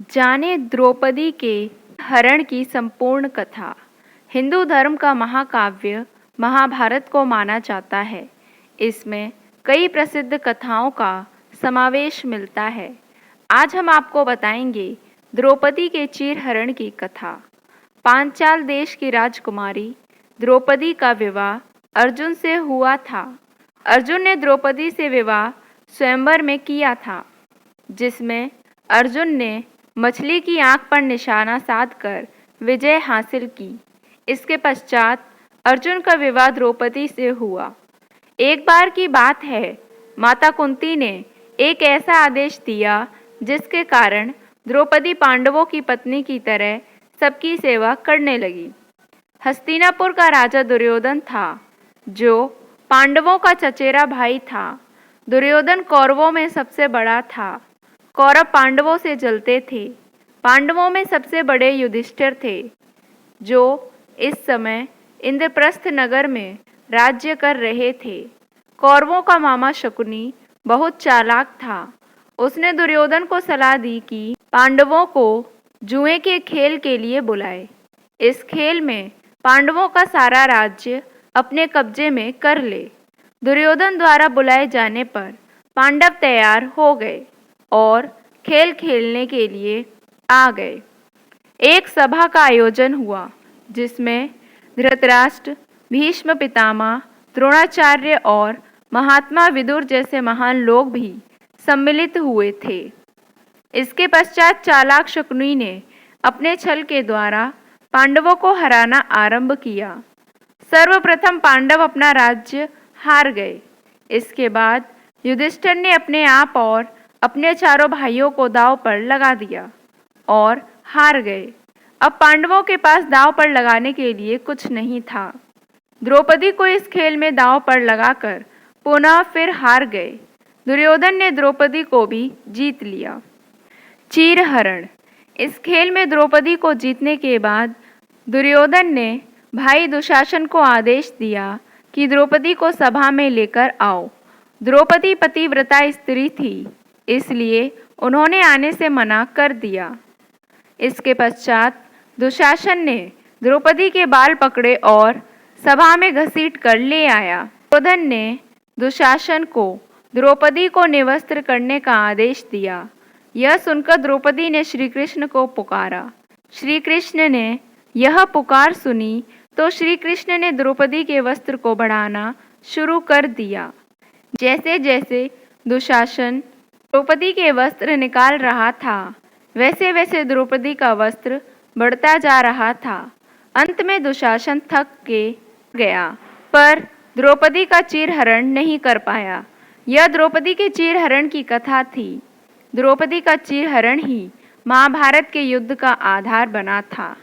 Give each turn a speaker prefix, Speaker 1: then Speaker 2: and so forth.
Speaker 1: जाने द्रौपदी के हरण की संपूर्ण कथा। हिंदू धर्म का महाकाव्य महाभारत को माना जाता है। इसमें कई प्रसिद्ध कथाओं का समावेश मिलता है। आज हम आपको बताएंगे द्रौपदी के चीरहरण की कथा। पांचाल देश की राजकुमारी द्रौपदी का विवाह अर्जुन से हुआ था। अर्जुन ने द्रौपदी से विवाह स्वयंवर में किया था, जिसमें अर्जुन ने मछली की आंख पर निशाना साधकर विजय हासिल की। इसके पश्चात अर्जुन का विवाह द्रौपदी से हुआ। एक बार की बात है, माता कुंती ने एक ऐसा आदेश दिया जिसके कारण द्रौपदी पांडवों की पत्नी की तरह सबकी सेवा करने लगी। हस्तिनापुर का राजा दुर्योधन था, जो पांडवों का चचेरा भाई था। दुर्योधन कौरवों में सबसे बड़ा था। कौरव पांडवों से जलते थे। पांडवों में सबसे बड़े युधिष्ठिर थे, जो इस समय इंद्रप्रस्थ नगर में राज्य कर रहे थे। कौरवों का मामा शकुनी बहुत चालाक था। उसने दुर्योधन को सलाह दी कि पांडवों को जुए के खेल के लिए बुलाए। इस खेल में पांडवों का सारा राज्य अपने कब्जे में कर ले। दुर्योधन द्वारा बुलाए जाने पर पांडव तैयार हो गए और खेल खेलने के लिए आ गए। एक सभा का आयोजन हुआ, जिसमें धृतराष्ट्र, भीष्म पितामह, द्रोणाचार्य और महात्मा विदुर जैसे महान लोग भी सम्मिलित हुए थे। इसके पश्चात चालाक शकुनी ने अपने छल के द्वारा पांडवों को हराना आरंभ किया। सर्वप्रथम पांडव अपना राज्य हार गए। इसके बाद युधिष्ठिर ने अपने आप और अपने चारों भाइयों को दांव पर लगा दिया और हार गए। अब पांडवों के पास दांव पर लगाने के लिए कुछ नहीं था। द्रौपदी को इस खेल में दांव पर लगाकर पुनः फिर हार गए। दुर्योधन ने द्रौपदी को भी जीत लिया। चीरहरण। इस खेल में द्रौपदी को जीतने के बाद दुर्योधन ने भाई दुशासन को आदेश दिया कि द्रौपदी को सभा में लेकर आओ। द्रौपदी पतिव्रता स्त्री थी, इसलिए उन्होंने आने से मना कर दिया। इसके पश्चात दुशासन ने द्रौपदी के बाल पकड़े और सभा में घसीट कर ले आया। दुर्योधन ने दुशासन को द्रौपदी को निवस्त्र करने का आदेश दिया। यह सुनकर द्रौपदी ने श्री कृष्ण को पुकारा। श्री कृष्ण ने यह पुकार सुनी तो श्री कृष्ण ने द्रौपदी के वस्त्र को बढ़ाना शुरू कर दिया। जैसे जैसे दुशासन द्रौपदी के वस्त्र निकाल रहा था, वैसे वैसे द्रौपदी का वस्त्र बढ़ता जा रहा था। अंत में दुशासन थक के गया, पर द्रौपदी का चीरहरण नहीं कर पाया। यह द्रौपदी के चीरहरण की कथा थी। द्रौपदी का चीरहरण ही महाभारत के युद्ध का आधार बना था।